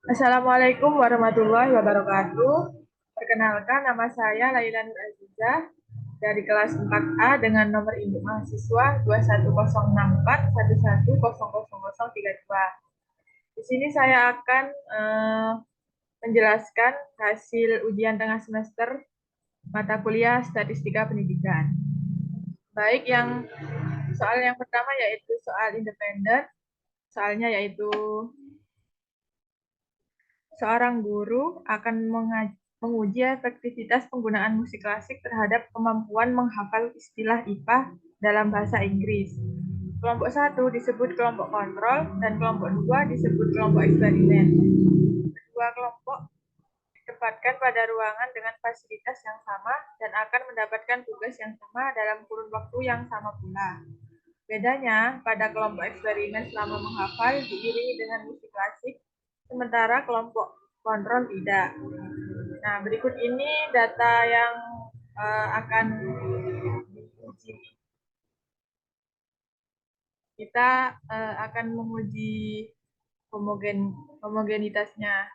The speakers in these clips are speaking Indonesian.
Assalamualaikum warahmatullahi wabarakatuh. Perkenalkan, nama saya Laila Nur Azizah dari kelas 4A dengan nomor induk mahasiswa 2106411000032. Di sini saya akan menjelaskan hasil ujian tengah semester mata kuliah Statistika Pendidikan. Baik, soal yang pertama yaitu soal independen. Soalnya yaitu seorang guru akan menguji efektivitas penggunaan musik klasik terhadap kemampuan menghafal istilah IPA dalam bahasa Inggris. Kelompok 1 disebut kelompok kontrol dan kelompok 2 disebut kelompok eksperimen. Kedua kelompok ditempatkan pada ruangan dengan fasilitas yang sama dan akan mendapatkan tugas yang sama dalam kurun waktu yang sama pula. Bedanya, pada kelompok eksperimen selama menghafal diiringi dengan musik klasik, sementara kelompok kontrol tidak. Nah, berikut ini data yang akan diuji. Kita akan menguji homogenitasnya.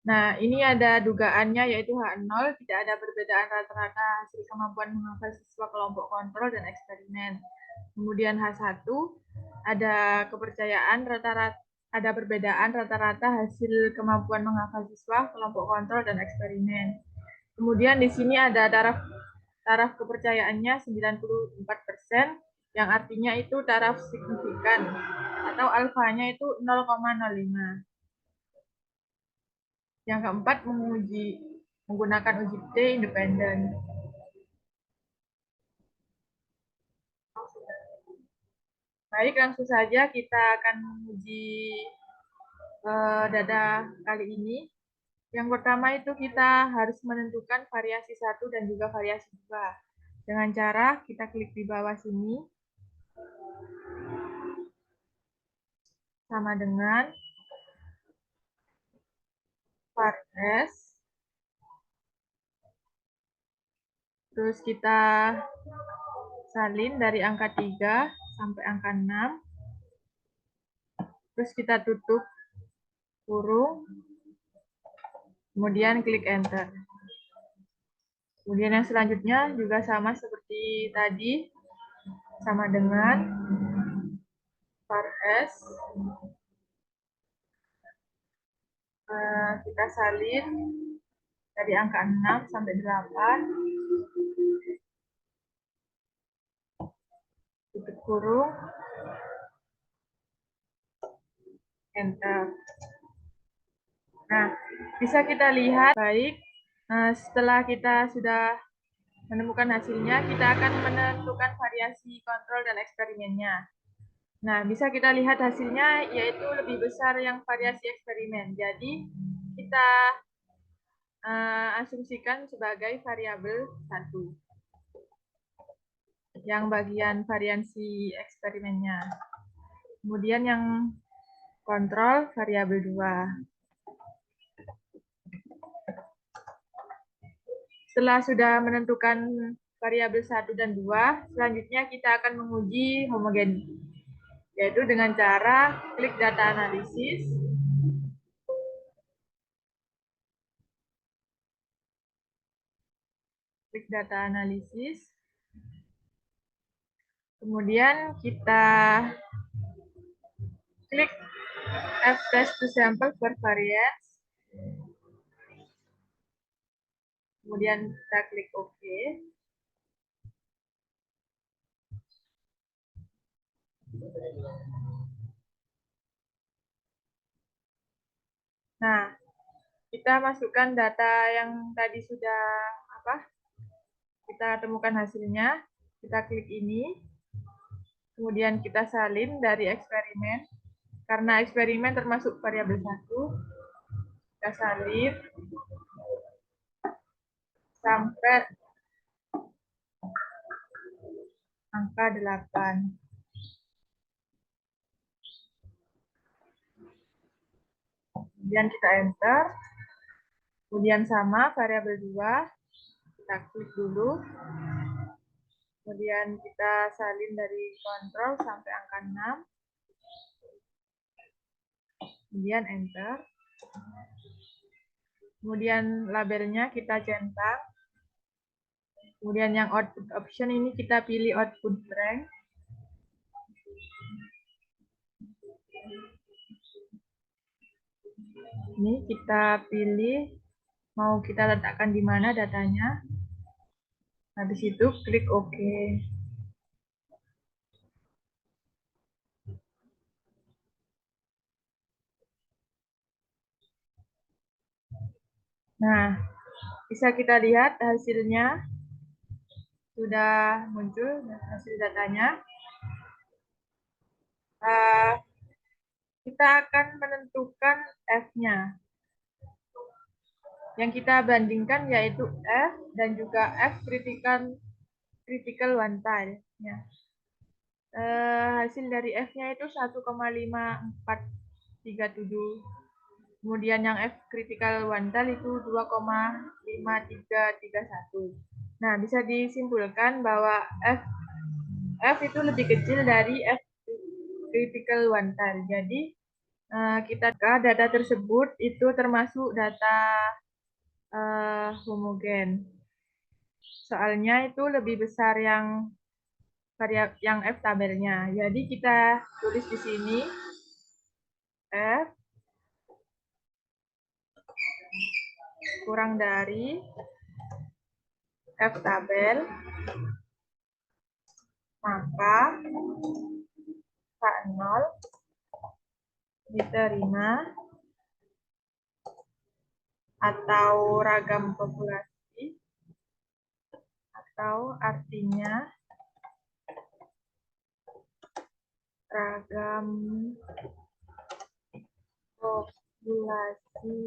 Nah, ini ada dugaannya yaitu H0, tidak ada perbedaan rata-rata hasil kemampuan menghafal siswa kelompok kontrol dan eksperimen. Kemudian H1, ada kepercayaan rata-rata ada perbedaan rata-rata hasil kemampuan menghafal siswa kelompok kontrol dan eksperimen. Kemudian di sini ada taraf kepercayaannya 94%, yang artinya itu taraf signifikan atau alfanya itu 0,05. Yang keempat, menggunakan uji T independen. Baik, langsung saja kita akan menguji data kali ini. Yang pertama itu kita harus menentukan variasi 1 dan juga variasi 2. Dengan cara kita klik di bawah sini. Sama dengan var S. Terus kita salin dari angka 3 sampai angka 6. Terus kita tutup kurung. Kemudian klik enter. Kemudian yang selanjutnya juga sama seperti tadi, sama dengan var S. Kita salin dari angka 6 sampai 8. Tutup kurung. Enter. Nah, bisa kita lihat, baik, setelah kita sudah menemukan hasilnya, kita akan menentukan variasi kontrol dan eksperimennya. Nah, bisa kita lihat hasilnya yaitu lebih besar yang variasi eksperimen. Jadi, kita asumsikan sebagai variabel 1. Yang bagian variasi eksperimennya. Kemudian yang kontrol variabel 2. Setelah sudah menentukan variabel 1 dan 2, selanjutnya kita akan menguji homogen, yaitu dengan cara klik data analisis. Klik data analisis. Kemudian kita klik F-test to sample for variance. Kemudian kita klik OK. Nah, kita masukkan data yang tadi sudah kita temukan hasilnya. Kita klik ini. Kemudian kita salin dari eksperimen. Karena eksperimen termasuk variabel 1. Kita salin sampai angka 8. Kemudian kita enter. Kemudian sama variabel 2. Kita klik dulu. Kemudian kita salin dari kontrol sampai angka 6. kemudian enter. Kemudian labelnya kita centang. Kemudian yang output option ini kita pilih output rank. Ini kita pilih mau kita letakkan di mana datanya. Habis itu klik OK. Nah, bisa kita lihat hasilnya sudah muncul hasil datanya. Kita akan menentukan F-nya. Yang kita bandingkan yaitu F dan juga F critical one tile. Ya. Hasil dari F-nya itu 1,5437. Kemudian yang F critical one tile itu 2,5331. Nah, bisa disimpulkan bahwa F itu lebih kecil dari F critical one tile. Jadi, data tersebut itu termasuk data homogen. Soalnya itu lebih besar yang F tabelnya. Jadi kita tulis di sini F kurang dari F tabel, maka K0 diterima atau ragam populasi, atau artinya ragam populasi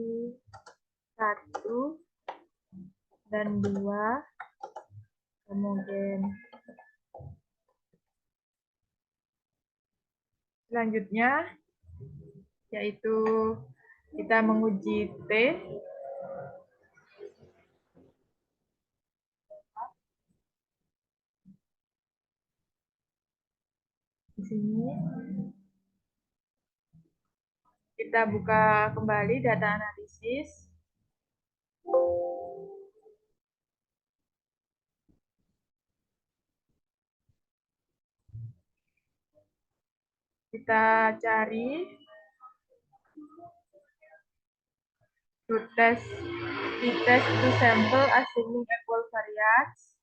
1 dan 2 homogen. Selanjutnya yaitu kita menguji T. Di sini kita buka kembali data analisis. Kita cari to test to sample assuming equal variance.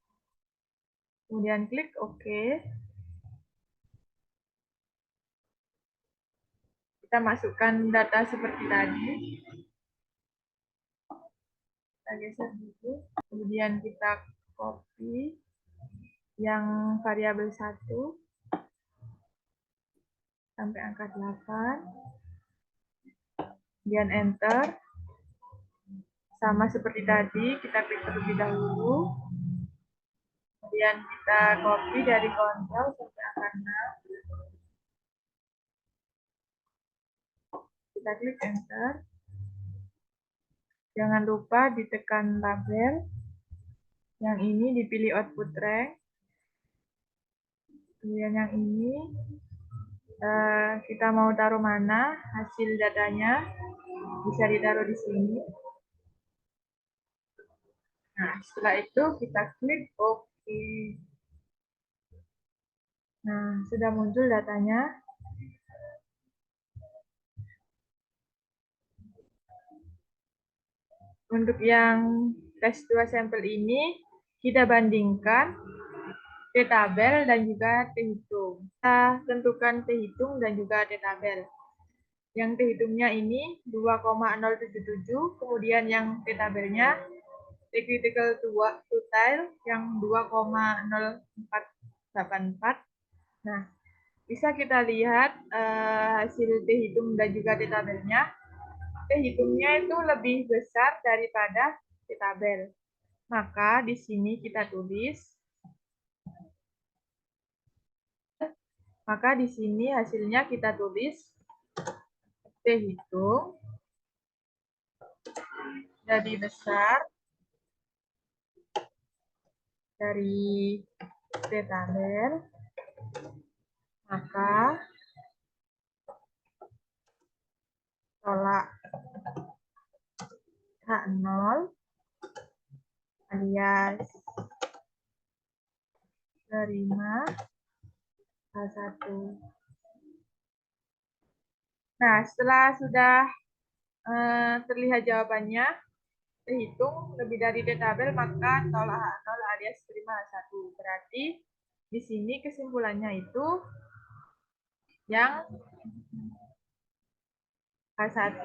Kemudian klik OK. Kita masukkan data seperti tadi. Kita geser dulu. Kemudian kita copy yang variabel 1 sampai angka 8. Kemudian enter. Sama seperti tadi, kita klik terlebih dahulu. Kemudian kita copy dari konsol sampai angka 6. Kita klik enter. Jangan lupa ditekan label. Yang ini dipilih output rank. Kemudian yang ini kita mau taruh mana hasil datanya, bisa ditaruh di sini. Nah, setelah itu kita klik OK. Nah, sudah muncul datanya. Untuk yang tes 2 sampel ini, kita bandingkan T-tabel dan juga T-hitung. Kita tentukan T-hitung dan juga T-tabel. Yang T-hitungnya ini 2,077, kemudian yang T-tabelnya T-critical two tile yang 2,0484. Nah, bisa kita lihat hasil T-hitung dan juga T-tabelnya. T-hitungnya itu lebih besar daripada T-tabel. Maka di sini kita tulis. Maka di sini hasilnya kita tulis T-hitung lebih besar dari T-tabel. Maka terima H1. Nah, setelah sudah terlihat jawabannya, terhitung lebih dari D tabel, maka tolak H0 alias terima H1. Berarti di sini kesimpulannya itu yang H1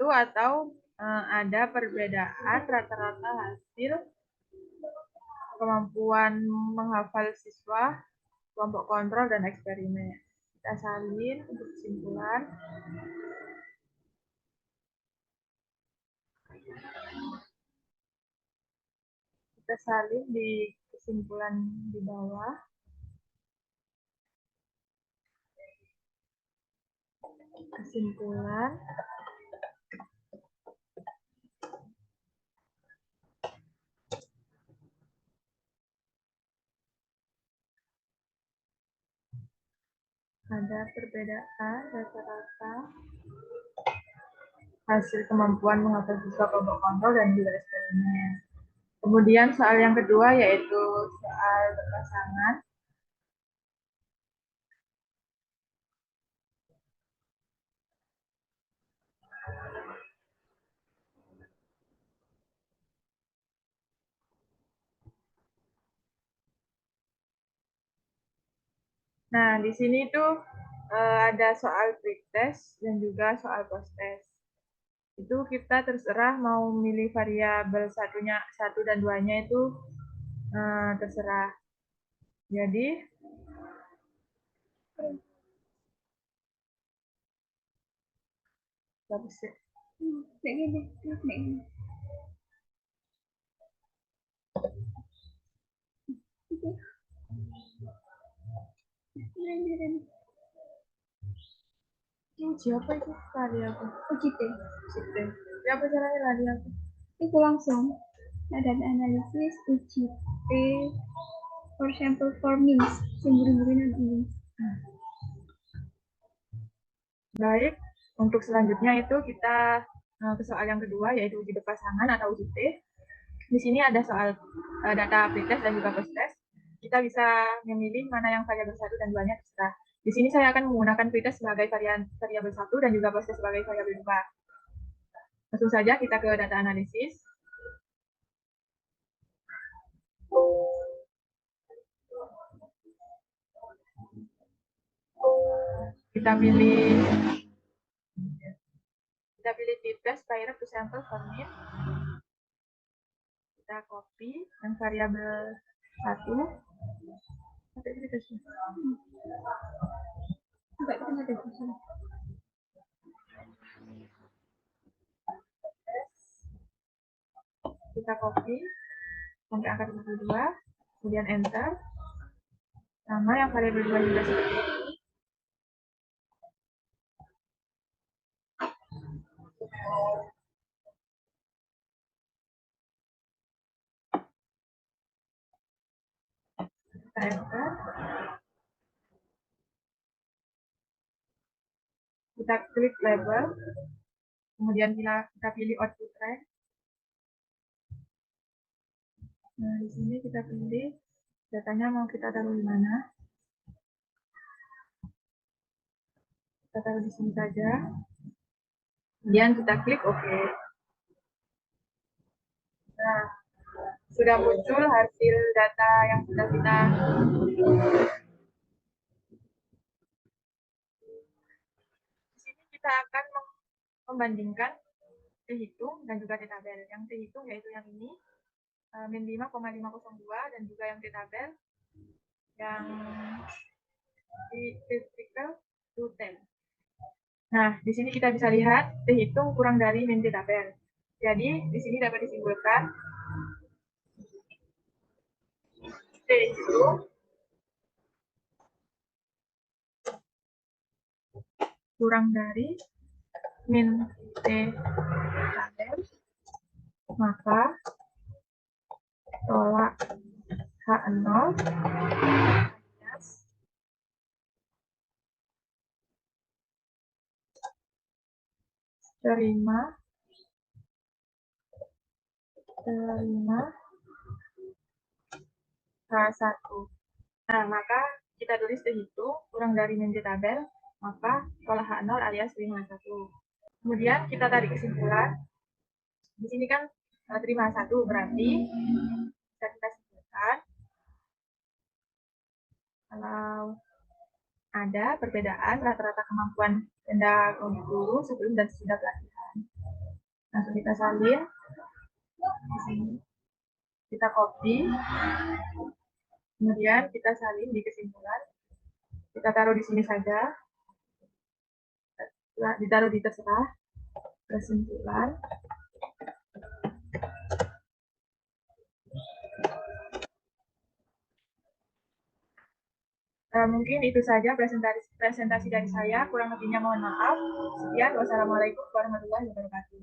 atau ada perbedaan rata-rata hasil kemampuan menghafal siswa, kelompok kontrol, dan eksperimen. Kita salin untuk kesimpulan. Kita salin di kesimpulan di bawah. Kesimpulan ada perbedaan rata-rata hasil kemampuan menghafal siswa, kelompok kontrol, dan juga eksperimen. Kemudian soal yang kedua yaitu soal berpasangan. Nah, di sini tuh ada soal pretest dan juga soal post-test. Itu kita terserah mau milih variabel satu dan duanya itu terserah. Jadi siapa itu tadi aku? UJT. Siapa caranya tadi aku? Itu langsung ada analisis UJT for sample for means. Baik, untuk selanjutnya itu kita ke soal yang kedua yaitu uji berpasangan atau UJT. Di sini ada soal data pretest dan juga post-test. Kita bisa memilih mana yang variabel 1 dan 2-nya terserah. Di sini saya akan menggunakan pretest sebagai variabel 1 dan juga post-test sebagai variabel 2. Langsung saja kita ke data analisis. Kita pilih pretest by to sample for min. Kita copy yang variabel 1. Kita copy sampai angka 22, kemudian enter. Sama yang variabel 2 juga seperti ini. Kita enter. Kita klik label, kemudian kita pilih output range. Nah, di sini kita pilih datanya mau kita taruh di mana. Kita taruh di sini saja. Kemudian kita klik OK. Nah, sudah muncul hasil data yang sudah kita di sini kita akan membandingkan terhitung dan juga T-tabel. Yang terhitung yaitu yang ini min 5,502 dan juga yang T-tabel yang di critical to 10. Nah, di sini kita bisa lihat terhitung kurang dari min T-tabel. Jadi, di sini dapat disimpulkan T itu kurang dari min T-tabel, maka tolak H0 alias terima 5 H1. Nah, maka kita tulis dihitung kurang dari min di tabel, maka pola H0 alias 5H1. Kemudian kita tarik kesimpulan. Di sini kan terima H1, berarti bisa kita simpulkan kalau ada perbedaan rata-rata kemampuan benda guru sebelum dan sesudah pelatihan. Langsung kita salin di sini, kita copy, kemudian kita salin di kesimpulan, kita taruh di sini saja, ditaruh di terserah kesimpulan. Mungkin itu saja presentasi dari saya, kurang lebihnya mohon maaf. Sekian, wassalamualaikum warahmatullahi wabarakatuh.